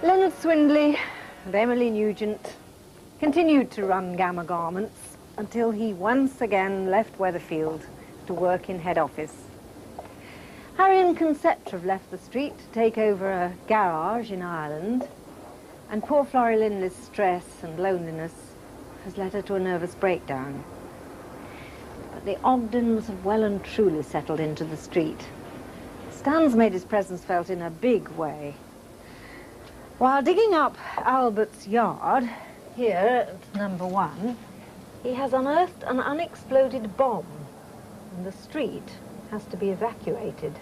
Leonard Swindley and Emily Nugent continued to run Gamma Garments until he once again left Weatherfield to work in head office. Harry and Concepta have left the street to take over a garage in Ireland, and poor Florrie Linley's stress and loneliness has led her to a nervous breakdown. But the Ogdens have well and truly settled into the street. Stan's made his presence felt in a big way. While digging up Albert's yard, here at number 1, he has unearthed an unexploded bomb, and the street has to be evacuated.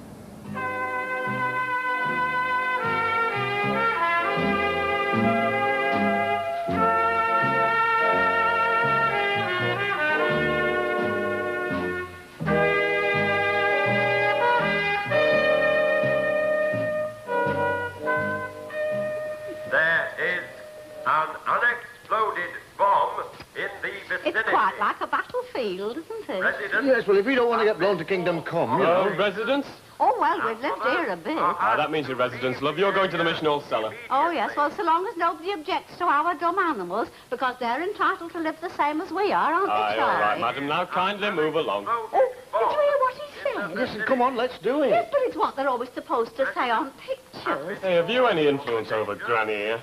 It's quite like a battlefield, isn't it? Residents? Yes, well, if you don't want to get blown to Kingdom Come, you know. Residents? Oh, well, we've lived here a bit. That means you're residents, love. You're going to the Mission Hall cellar. Oh, yes, well, so long as nobody objects to our dumb animals, because they're entitled to live the same as we are, aren't they, Charlie? All right, madam. Now kindly move along. Oh, did you hear what he said? Listen, come on, let's do it. Yes, but it's what they're always supposed to say on pictures. Hey, have you any influence over Granny here?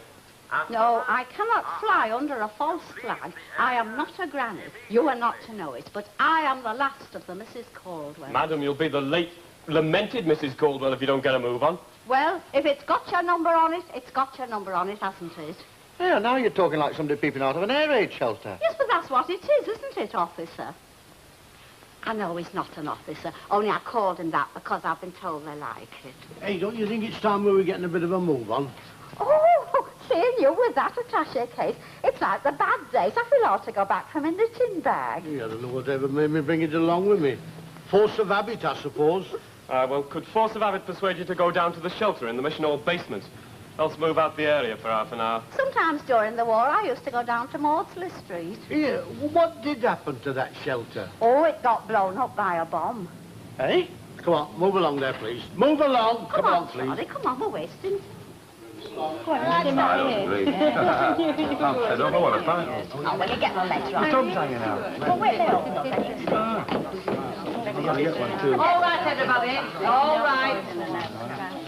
No, I cannot fly under a false flag. I am not a granny. You are not to know it, but I am the last of the Mrs. Caldwell. Madam, you'll be the late, lamented Mrs. Caldwell if you don't get a move on. Well, if it's got your number on it, it's got your number on it, hasn't it? Yeah, now you're talking like somebody peeping out of an air raid shelter. Yes, but that's what it is, isn't it, officer? I know he's not an officer, only I called him that because I've been told they like it. Hey, don't you think it's time we were getting a bit of a move on? Oh, seeing you with that attaché case, it's like the bad days. I feel ought to go back from a knitting bag. Yeah, I don't know whatever made me bring it along with me. Force of habit, I suppose. Well, could force of habit persuade you to go down to the shelter in the Mission Hall basement? Else move out the area for half an hour. Sometimes during the war, I used to go down to Maudsley Street. Yeah, what did happen to that shelter? Oh, it got blown up by a bomb. Hey? Come on, move along there, please. Move along. Come on, please. Charlie, come on, we're wasting. I don't know what to find. Oh, well, you get the letter on. The tub's hanging out. Well, wait, they open up, then you see. All right, everybody. All right.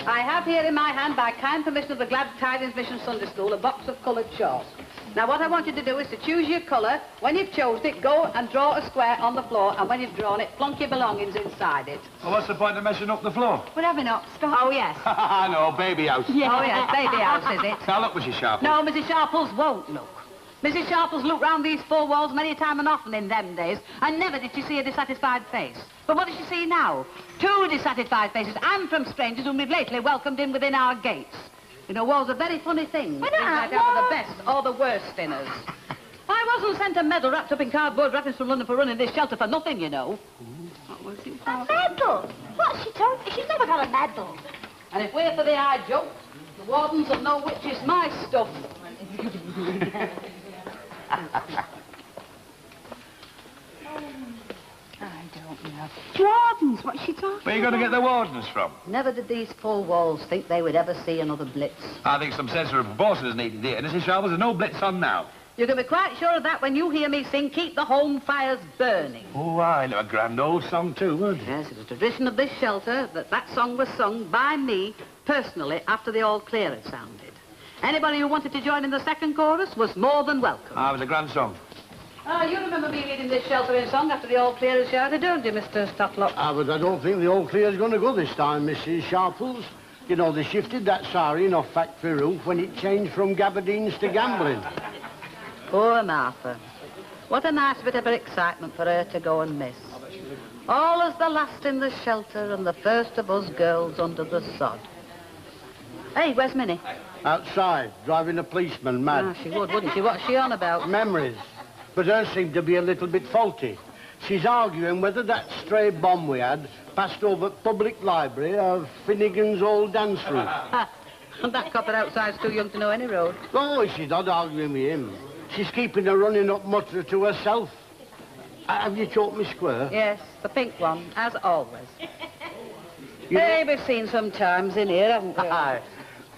I have here in my hand, by kind permission of the Glad Tidings Mission Sunday School, a box of coloured chalk. Now, what I want you to do is to choose your colour. When you've chosen it, go and draw a square on the floor, and when you've drawn it, plonk your belongings inside it. Well, what's the point of messing up the floor? We're having up, Scott. Oh, yes. I know, baby house. Yeah. Oh, yes, baby house, is it? Now, look, Mrs. Sharple. No, Mrs. Sharples won't look. Mrs. Sharples looked round these four walls many time and often in them days, and never did she see a dissatisfied face. But what does she see now? 2 dissatisfied faces, and from strangers whom we've lately welcomed in within our gates. You know, war's a very funny thing. It's like either the best or the worst in us. I wasn't sent a medal wrapped up in cardboard wrappings from London for running this shelter for nothing, you know. A medal? What's she talking? She's never got a medal. And if we're for the high jump, the wardens will know which is my stuff. I don't know. Wardens, what's she talking Where are you going to get the wardens from? Never did these 4 walls think they would ever see another blitz. I think some sensible bosses needed here. Mrs. Sharple, there's no blitz on now. You can be quite sure of that when you hear me sing Keep the Home Fires Burning. Oh, I know a grand old song, too, would you? Yes, it's a tradition of this shelter that song was sung by me, personally, after the all clear had sounded. Anybody who wanted to join in the second chorus was more than welcome. Ah, it was a grand song. You remember me leading this shelter in song after the all clear had shouted, don't you, Mr. Stotlock? But I don't think the all clear's going to go this time, Mrs. Sharples. You know, they shifted that siren off factory roof when it changed from gabardines to gambling. Poor Martha. What a nice bit of excitement for her to go and miss. All as the last in the shelter and the first of us girls under the sod. Hey, where's Minnie? Outside, driving a policeman mad. Ah, she would, wouldn't she? What's she on about? Memories. But hers seem to be a little bit faulty. She's arguing whether that stray bomb we had passed over public library or Finnegan's old dance room. That copper outside's too young to know any road. Oh, she's not arguing with him. She's keeping a running up mutter to herself. Have you chalked me square? Yes, the pink one, as always. Hey, we've seen some times in here, haven't we? Aye.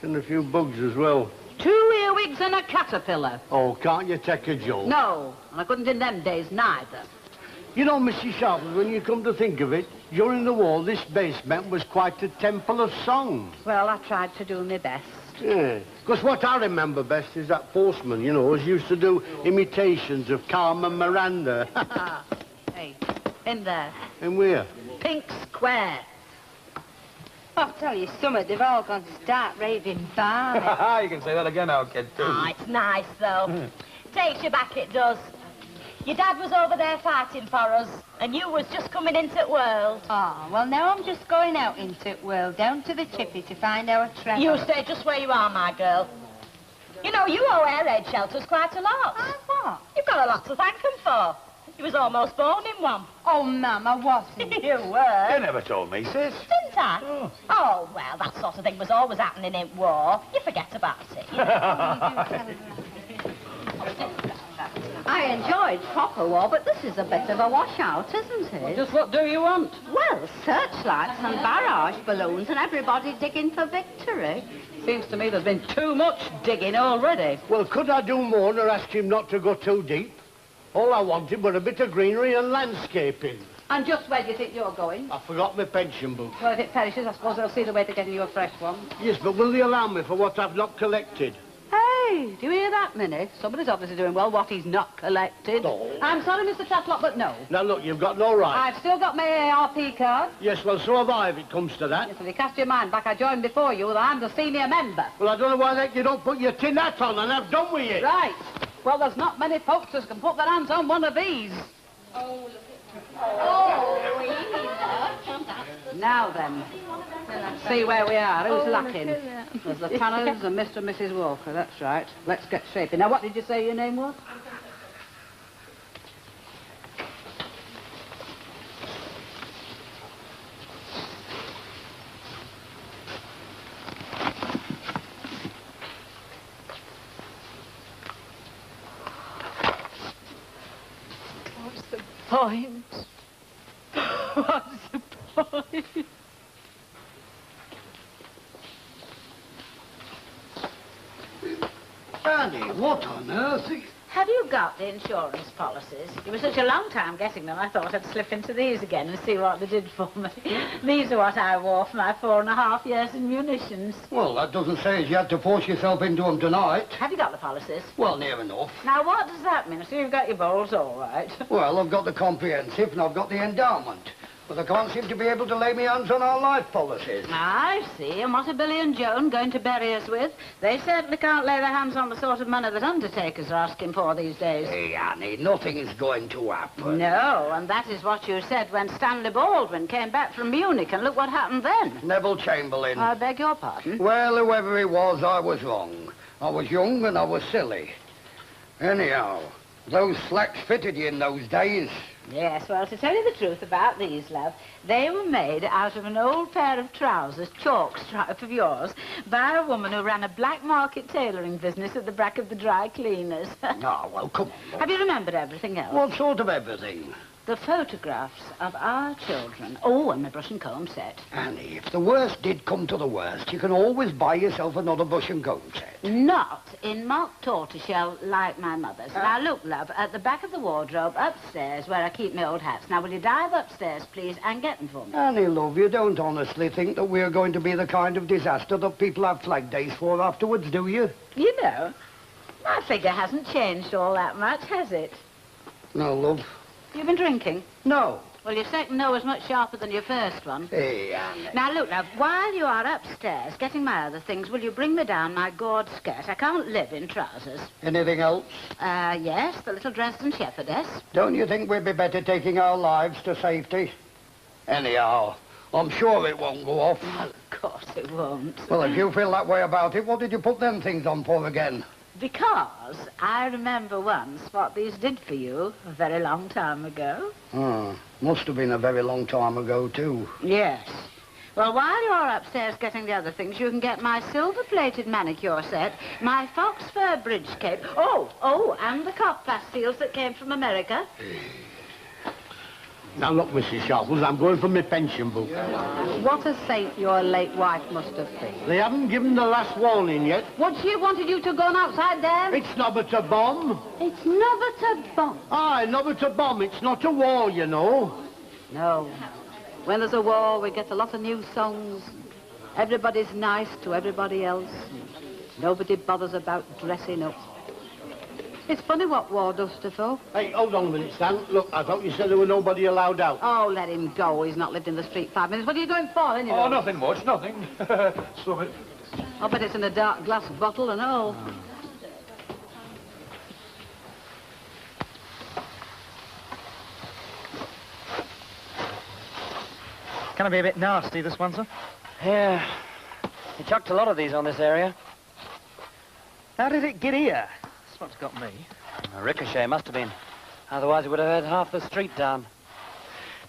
And a few bugs as well. 2 earwigs and a caterpillar. Oh, can't you take a joke? No, and I couldn't in them days neither. You know, Mrs. Sharples, when you come to think of it, during the war, this basement was quite a temple of song. Well, I tried to do my best. Yeah, because what I remember best is that postman, you know, who used to do imitations of Carmen Miranda. Hey, in there. And where? Pink Square. I'll tell you something, they've all gone stark raving barney. You can say that again now, kid, too. Oh, it's nice, though. Takes you back, it does. Your dad was over there fighting for us, and you was just coming into the world. Oh, well, now I'm just going out into the world, down to the chippy to find our treasure. You stay just where you are, my girl. You know, you owe air raid shelters quite a lot. What? You've got a lot to thank them for. You was almost born in one. Oh, Mum, I wasn't. You were. You never told me, sis. Didn't I? Oh, well, that sort of thing was always happening in war. You forget about it. You know? I enjoyed proper war, but this is a bit of a washout, isn't it? Just what do you want? Well, searchlights and barrage balloons and everybody digging for victory. Seems to me there's been too much digging already. Well, could I do more than ask him not to go too deep? All I wanted was a bit of greenery and landscaping. And just where do you think you're going? I forgot my pension book. Well, if it perishes, I suppose they'll see the way to getting you a fresh one. Yes, but will they allow me for what I've not collected? Hey, do you hear that, Minnie? Somebody's obviously doing well what he's not collected. No. I'm sorry, Mr. Tatlock, but no. Now, look, you've got no right. I've still got my ARP card. Yes, well, so have I, if it comes to that. Yes, well, you cast your mind back. I joined before you, and I'm the senior member. Well, I don't know why the heck you don't put your tin hat on and have done with it. Right. Well, there's not many folks that can put their hands on one of these. Oh, Now then, let's see where we are. Who's lacking? There's the Tanners and Mr. and Mrs. Walker. That's right. Let's get shaping. Now, what did you say your name was? What's the point? What's the point? Annie, what on earth? Have you got the insurance policies? It was such a long time getting them, I thought I'd slip into these again and see what they did for me. These are what I wore for my 4.5 years in munitions. Well, that doesn't say as you had to force yourself into them tonight. Have you got the policies? Well, near enough. Now, what does that mean? So you've got your bowls all right. Well, I've got the comprehensive and I've got the endowment. But I can't seem to be able to lay my hands on our life policies. I see. And what are Billy and Joan going to bury us with? They certainly can't lay their hands on the sort of money that undertakers are asking for these days. Hey, Annie, nothing is going to happen. No, and that is what you said when Stanley Baldwin came back from Munich, and look what happened then. Neville Chamberlain. I beg your pardon? Well, whoever he was, I was wrong. I was young and I was silly. Anyhow, those slacks fitted you in those days. Yes, well, to tell you the truth about these, love, they were made out of an old pair of trousers, chalk stripe of yours, by a woman who ran a black market tailoring business at the back of the dry cleaners. Oh, well, come on. Have you remembered everything else? What sort of everything? The photographs of our children. Oh, and my brush and comb set. Annie, if the worst did come to the worst, you can always buy yourself another brush and comb set. Not in mock tortoiseshell like my mother's. Now, look, love, at the back of the wardrobe upstairs where I keep my old hats. Now, will you dive upstairs, please, and get them for me? Annie, love, you don't honestly think that we're going to be the kind of disaster that people have flag days for afterwards, do you? You know, my figure hasn't changed all that much, has it? No, love. You've been drinking? No. Well, your second no was much sharper than your first one. Hey, Annie. Now, look, love, while you are upstairs getting my other things, will you bring me down my gored skirt? I can't live in trousers. Anything else? Yes, the little Dresden shepherdess. Don't you think we'd be better taking our lives to safety? Anyhow, I'm sure it won't go off. Well, of course it won't. Well, if you feel that way about it, what did you put them things on for again? Because I remember once what these did for you a very long time ago. Must have been a very long time ago, too. Yes. Well, while you're upstairs getting the other things, you can get my silver-plated manicure set, my fox fur bridge cape, and the cock pastilles that came from America. Now, look, Mrs. Sharples, I'm going for my pension book. What a saint your late wife must have been. They haven't given the last warning yet. What, she wanted you to go on outside there? It's not but a bomb. It's not a bomb. Aye, not but a bomb. It's not a war, you know. No. When there's a war, we get a lot of new songs. Everybody's nice to everybody else. Nobody bothers about dressing up. It's funny what war does to folk. Hey, hold on a minute, Stan. Look, I thought you said there were nobody allowed out. Oh, let him go. He's not lived in the street 5 minutes. What are you going for, anyway? Oh, nothing much, nothing. Stop it. I bet it's in a dark glass bottle and all. Gonna be a bit nasty, this one, sir. Yeah. You chucked a lot of these on this area. How did it get here? That's what's got me. A ricochet must have been. Otherwise it would have had half the street down.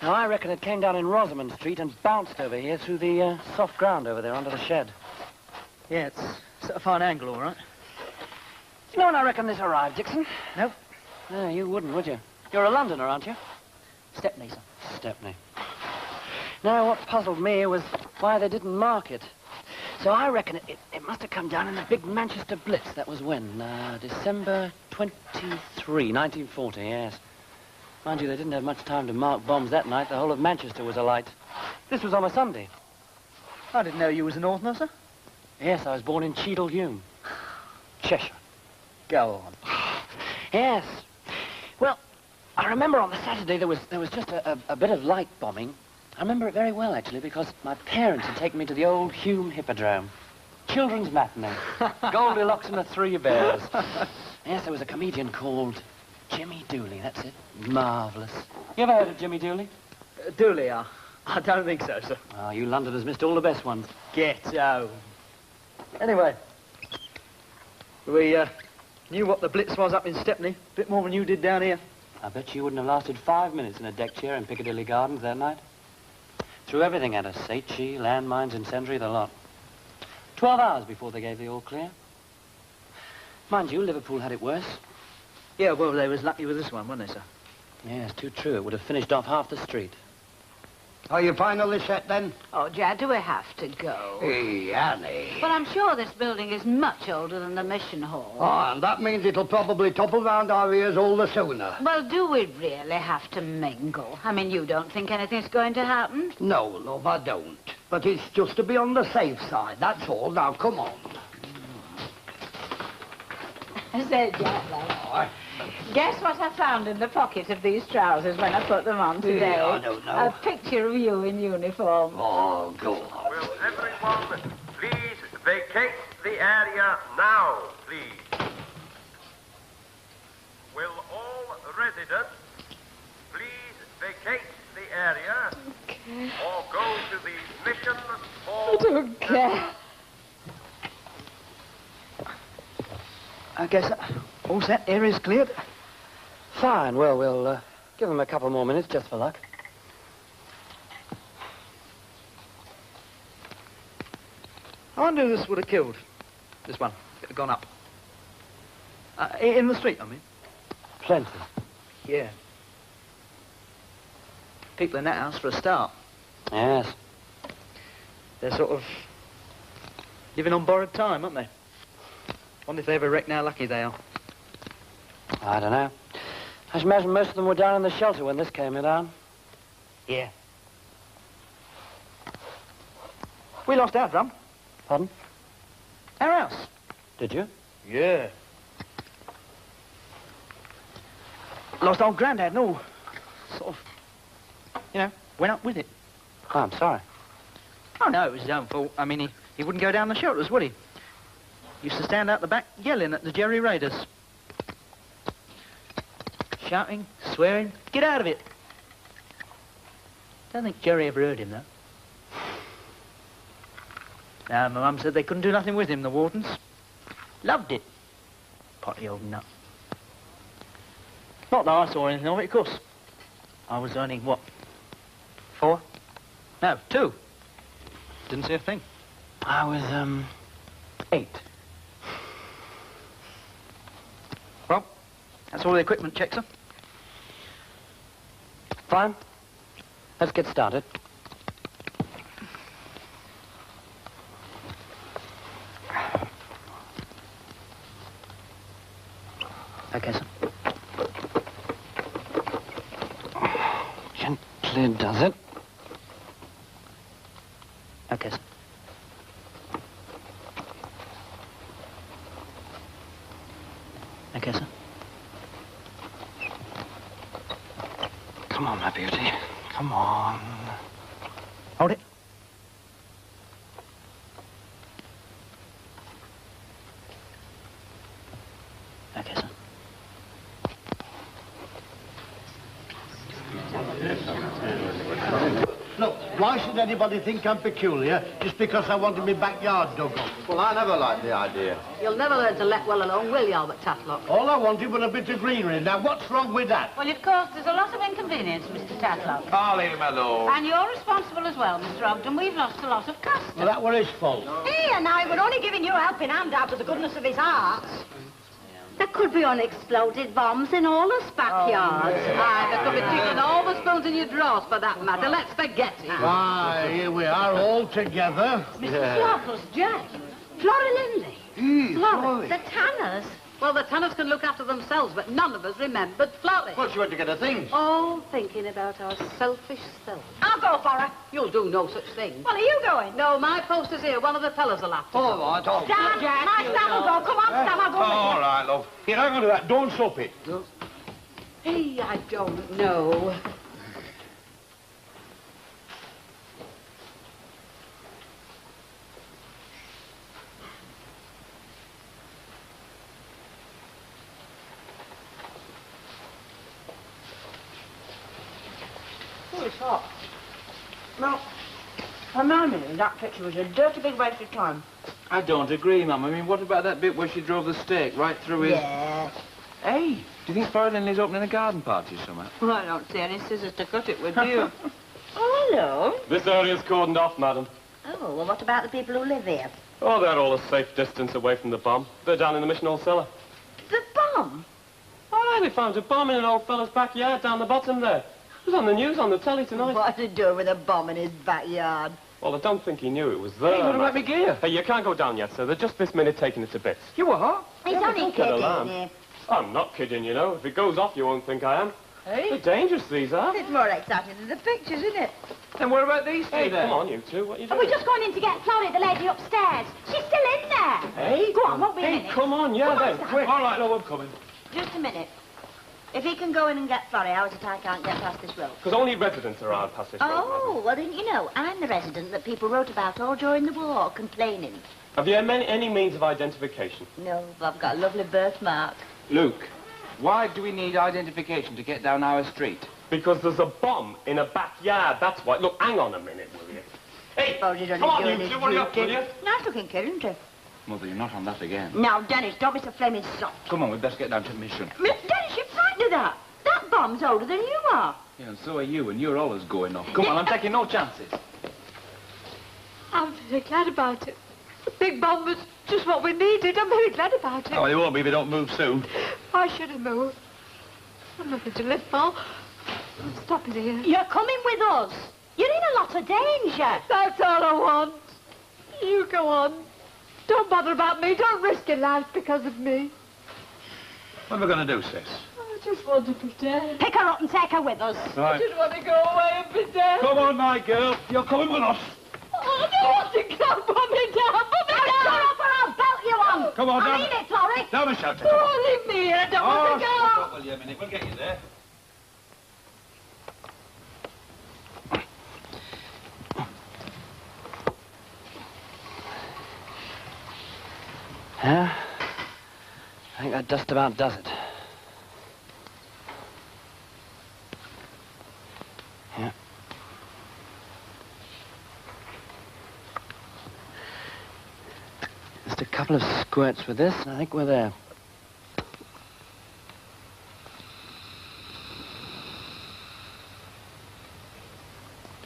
Now, I reckon it came down in Rosamond Street and bounced over here through the soft ground over there under the shed. Yeah, it's at a fine angle, all right. You know when I reckon this arrived, Dixon? Nope. No, you wouldn't, would you? You're a Londoner, aren't you? Stepney, sir. Stepney. Now, what puzzled me was why they didn't mark it. So I reckon it must have come down in the big Manchester Blitz. That was when? December 23, 1940, yes. Mind you, they didn't have much time to mark bombs that night. The whole of Manchester was alight. This was on a Sunday. I didn't know you was a Northerner, sir. Yes, I was born in Cheadle-Hulme, Cheshire. Go on. Yes. Well, I remember on the Saturday there was just a bit of light bombing. I remember it very well, actually, because my parents had taken me to the old Hulme Hippodrome. Children's matinee. Goldilocks and the Three Bears. Yes, there was a comedian called Jimmy Dooley, that's it. Marvellous. You ever heard of Jimmy Dooley? Dooley, I don't think so, sir. Oh, you Londoners missed all the best ones. Get out. Anyway, we knew what the Blitz was up in Stepney. A bit more than you did down here. I bet you wouldn't have lasted 5 minutes in a deck chair in Piccadilly Gardens that night. Threw everything at us, HE, landmines, incendiary, the lot. 12 hours before they gave the all clear. Mind you, Liverpool had it worse. Yeah, well, they was lucky with this one, weren't they, sir? Yes, too true. It would have finished off half the street. Are you finally set, then? Oh, Jad, do we have to go? Hey, Annie. But I'm sure this building is much older than the mission hall. Oh, and that means it'll probably topple round our ears all the sooner. Well, do we really have to mingle? I mean, you don't think anything's going to happen? No, love, I don't. But it's just to be on the safe side, that's all. Now, come on. I said, Jad, guess what I found in the pocket of these trousers when I put them on today? Yeah, I don't know. A picture of you in uniform. Oh, go on. Will everyone please vacate the area now, please? Will all residents please vacate the area or go to the mission hall? I don't care. I guess all set, area's cleared. Fine. Well, we'll give them a couple more minutes just for luck. I wonder who this would have killed. This one. Gone up. In the street, I mean. Plenty. Yeah. People in that house for a start. Yes. They're sort of living on borrowed time, aren't they? Wonder if they ever reckon how lucky they are. I don't know. I should imagine most of them were down in the shelter when this came down. Yeah. We lost our drum. Pardon? Our house. Did you? Yeah. Lost old Grandad and all. Sort of, went up with it. Oh, I'm sorry. Oh, no, it was his own fault. I mean, he wouldn't go down the shelters, would he? Used to stand out the back yelling at the Jerry Raiders. Shouting, swearing, get out of it. Don't think Jerry ever heard him, though. Now, my mum said they couldn't do nothing with him, the wardens. Loved it. Potty old nut. Not that I saw anything of it, of course. I was earning, what, 4? No, 2. Didn't see a thing. I was, 8. Well, that's all the equipment check, sir. Fine. Let's get started. Okay, sir. Gently does it. Okay, sir. Okay, sir. Come on, my beauty. Come on. Hold it. Okay, sir. Look, why should anybody think I'm peculiar just because I wanted my backyard dug up? Well, I never liked the idea. You'll never learn to let well alone, will you, Albert Tatlock? All I wanted was a bit of greenery. Now, what's wrong with that? Well, you've caused us a lot of inconvenience, Mr. Tatlock. Oh, leave him alone. And you're responsible as well, Mr. Ogden. We've lost a lot of custom. Well, that was his fault. Here, now, he were only giving you a helping hand out of the goodness of his heart. There could be unexploded bombs in all us backyards. Aye, there could be tickling all the spoons in your drawers, for that matter. Let's forget it. Why, here we are all together. Mr. Flappers, Jack. Florrie Lindley. Florrie. The Tanners. Well, the Tanners can look after themselves, but none of us remembered Florrie. Well, she went to get her things. All thinking about our selfish self. I'll go for her. You'll do no such thing. Well, are you going? No, my post is here. One of the fellas will have to. All right, all Stan, my Stan will go. Come on, Stan, I'll go with you. All right, love. Here, hang on to that. Don't stop it. Hey, I don't know. Oh, it's hot. No, from my memory, that picture was a dirty big waste of time. I don't agree, Mum. I mean, what about that bit where she drove the stake right through his... Yeah. Hey, do you think Florrie Lindley's opening a garden party somewhere? Well, I don't see any scissors to cut it with, do you? Oh, hello. This area's cordoned off, madam. Oh, well, what about the people who live here? Oh, they're all a safe distance away from the bomb. They're down in the mission hall cellar. The bomb? All right, we found a bomb in an old fella's backyard down the bottom there. It was on the news on the telly tonight. What's he doing with a bomb in his backyard? Well, I don't think he knew it was there. Hey, what about me gear? Hey, you can't go down yet, sir. They're just this minute taking it to bits. You are? He's Yeah, only don't get alarmed. kidding. I'm not kidding, you know. If it goes off, you won't think I am. Hey? They're dangerous, these are. It's more exciting than the pictures, isn't it? Then what about these two Hey, then? come on, you two. What are you Oh, doing? we're just going in to get Florrie, the lady upstairs. She's still in there. Hey? Go on, won't be a Hey, minute. come on, yeah, Come on, then. Stan. Quick. All right, love, I'm coming. Just a minute. If he can go in and get Florrie, how is it I can't get past this road? Because only residents are allowed past this road, madam. Oh, well, didn't you know? I'm the resident that people wrote about all during the war, complaining. Have you any means of identification? No, but I've got a lovely birthmark. Luke, why do we need identification to get down our street? Because there's a bomb in a backyard, that's why. Look, hang on a minute, will you? Hey, Suppose he's only come on, doing you his two, hurry up, will duty. you? Nice looking kid, isn't he? Mother, you're not on that again. Now, Dennis, don't be so flaming soft. Come on, we'd best get down to the mission. Dennis, you're frightened of that. That bomb's older than you are. Yeah, and so are you, and you're always going off. Come on, I'm taking no chances. I'm very glad about it. The big bomb was just what we needed. I'm very glad about it. Oh, it won't be if you don't move soon. Why should I move? I'm nothing to live for. I'm stopping here. You're coming with us. You're in a lot of danger. That's all I want. You go on. Don't bother about me. Don't risk your life because of me. What are we going to do, sis? I just want to pretend. Pick her up and take her with us. Right. I just want to go away and pretend. Come on, my girl. You're coming with us. Oh, I don't want to go. Put me down. Put me down. Shut up or I'll belt you on. Come on, I down. mean it, Florrie. Down the shelter. Come on. Oh, leave me here. I don't want to go. Stop up, will you, a minute? We'll get you there. Yeah? I think that just about does it. Yeah. Just a couple of squirts with this, and I think we're there.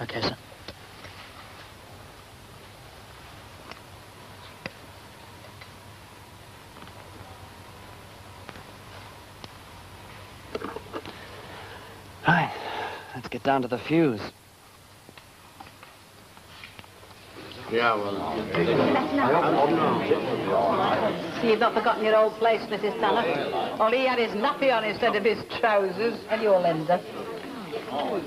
Okay, sir. Right, let's get down to the fuse. Yeah, well... See, you've not forgotten your old place, Mrs. Tanner. All he had his nappy on instead of his trousers. And your Linda.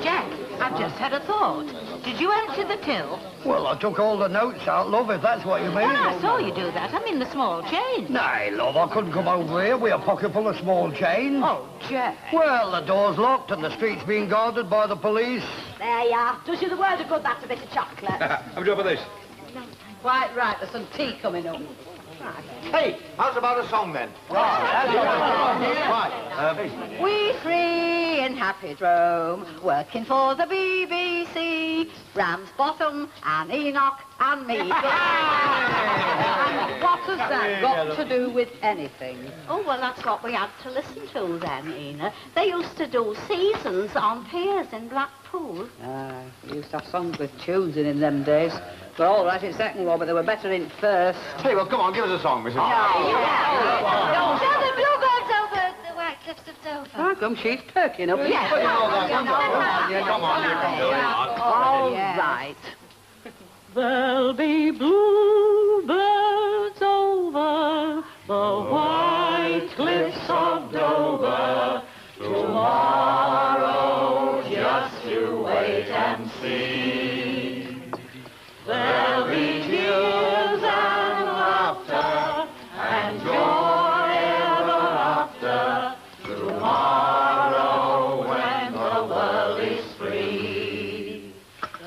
Jack, I've just had a thought. Did you empty the till? Well, I took all the notes out, love, if that's what you mean. Well, I saw you do that. I mean the small change. Nay, love, I couldn't come over here with a pocket full of small change. Oh, Jack. Well, the door's locked and the street's being guarded by the police. There you are. Does you the word of good, that's a bit of chocolate. Have a drop of this. Quite right, there's some tea coming up. Hey, how's about a song then? Right. We three in happy Rome, working for the BBC, Ramsbottom and Enoch and me. And what has that got to do with anything? Oh, well, that's what we had to listen to then, Ena. They used to do seasons on piers in Blackpool. We used to have songs with tunes in them days. They're all right in second war, but they were better in first. Hey, well, come on, give us a song, Mrs. Show the bluebirds over the white cliffs of Dover. How come she's perking up? Yes. Come on, you can do it. All right. There'll be bluebirds over the white cliffs of Dover tomorrow. Just you wait and see. There'll be tears and laughter and joy ever after tomorrow when the world is free.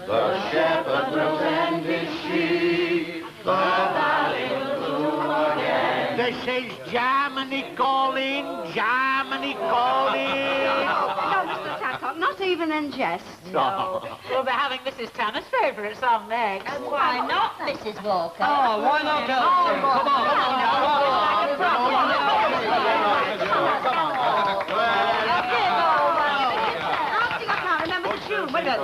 The shepherd will tend his sheep, the valley will bloom again. This is Germany calling, Germany calling. No, Mr. Tatton, not even in jest. No. We'll be having Mrs. Tanner's favourite song next. Why not, Mrs. Walker? Oh, why not, Elsie? Come I can't remember the tune. Wait a minute.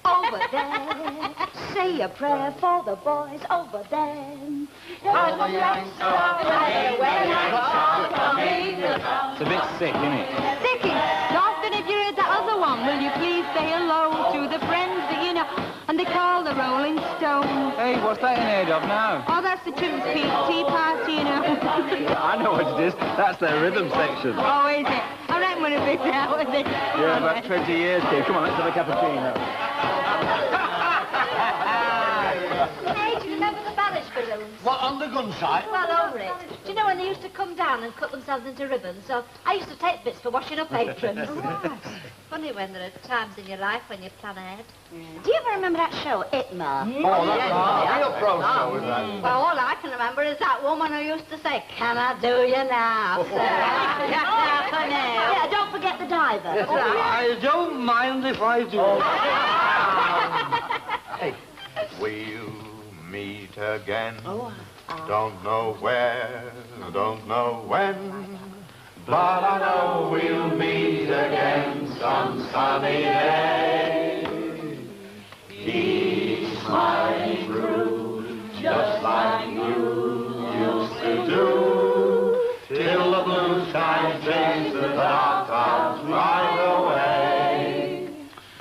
Over there, say a prayer for the boys over there. It's a bit sick, isn't it? Dickie, Austin, if you heard that other one, will you please say hello to the friends that you know, and they call the Rolling Stones. Hey, what's that in aid of now? Oh, that's the Chimps Tea Party, you know. I know what it is. That's their rhythm section. Oh, is it? I reckon we'll be now, is it? Yeah, about 20 years, Steve. Come on, let's have a cappuccino. Hey, do you remember the Banish balloons? What, on the gun sight? Well, over it. Do you know when they used to come down and cut themselves into ribbons? So I used to take bits for washing up aprons. Funny when there are times in your life when you plan ahead. Do you ever remember that show, Itma? Oh, that's a real pro show, is that? Well, all I can remember is that woman who used to say, "Can I do you now, sir?" Yeah, don't forget the diver. I don't mind if I do. Hey, we'll meet again. Don't know where, don't know when, but I know we'll meet again some sunny day. He's smiling through, just like you used to do, till the blue sky fades, the dark clouds ride away.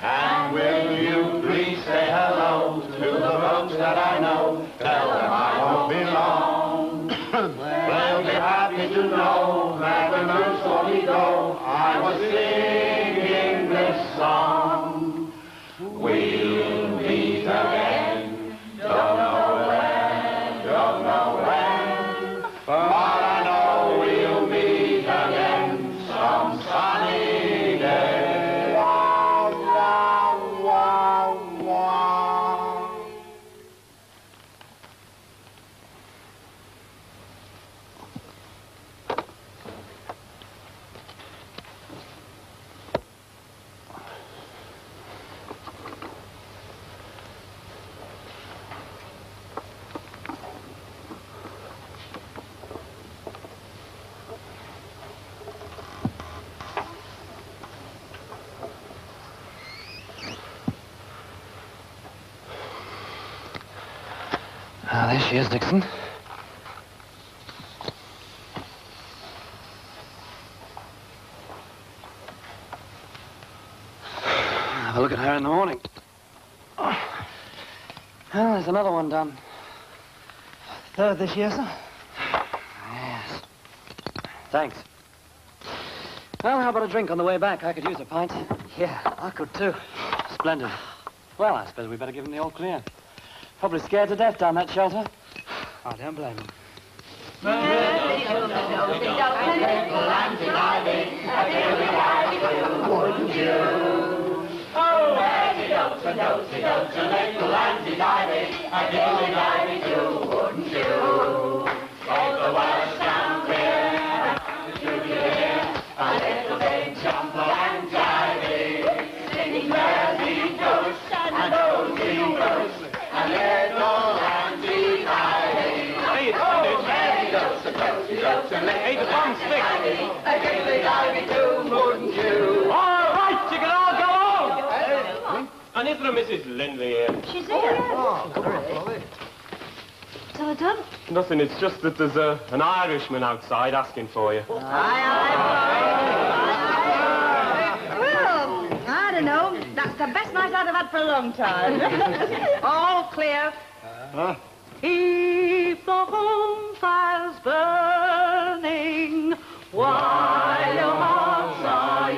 And will you please say hello to the folks that I know? Tell them I won't be long. They'll be happy to know that when you saw me go, I was singing this song. We'll meet again, don't know when, but I know we'll meet again some sunny day. Wow, wow, wow, wow. Ah, there she is, Dixon. Have a look at her in the morning. Oh. Well, there's another one done. Third this year, sir? Yes. Thanks. Well, how about a drink on the way back? I could use a pint. Yeah, I could too. Splendid. Well, I suppose we better give him the all clear. Probably scared to death down that shelter. I don't blame him. Wouldn't you? Oh, Betty dotes, a little anti-divey, a dilly-divey too, wouldn't you? Take the worst down clear, to your ear, a little big jumper and divey, singing Betty dotes, and Rosie dotes, a little anti-divey. Oh, Betty dotes, a little anti-divey, a dilly-divey too, wouldn't you? All right, you can all go home. And is there a Mrs. Lindley here? She's here. So done? Nothing, it's just that there's an Irishman outside asking for you. Well, I don't know. That's the best night I'd have had for a long time. All clear. Keep the home fires burning while your hearts are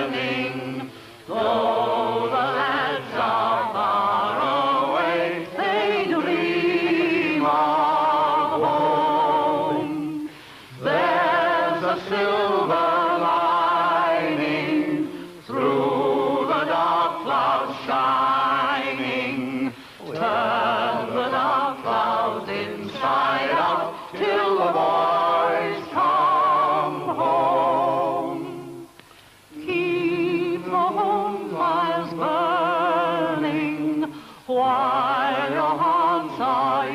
yearning. Though the lads are far away, they dream of home. There's a silver lining through the dark clouds shining. Turn the dark clouds inside out till the boys come home. Keep the home fires burning while your hearts are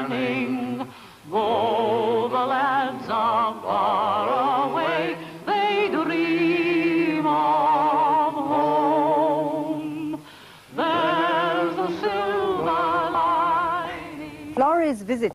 yearning. Though the lads are far away, they dream of home. There's a silver lining. Florrie's visit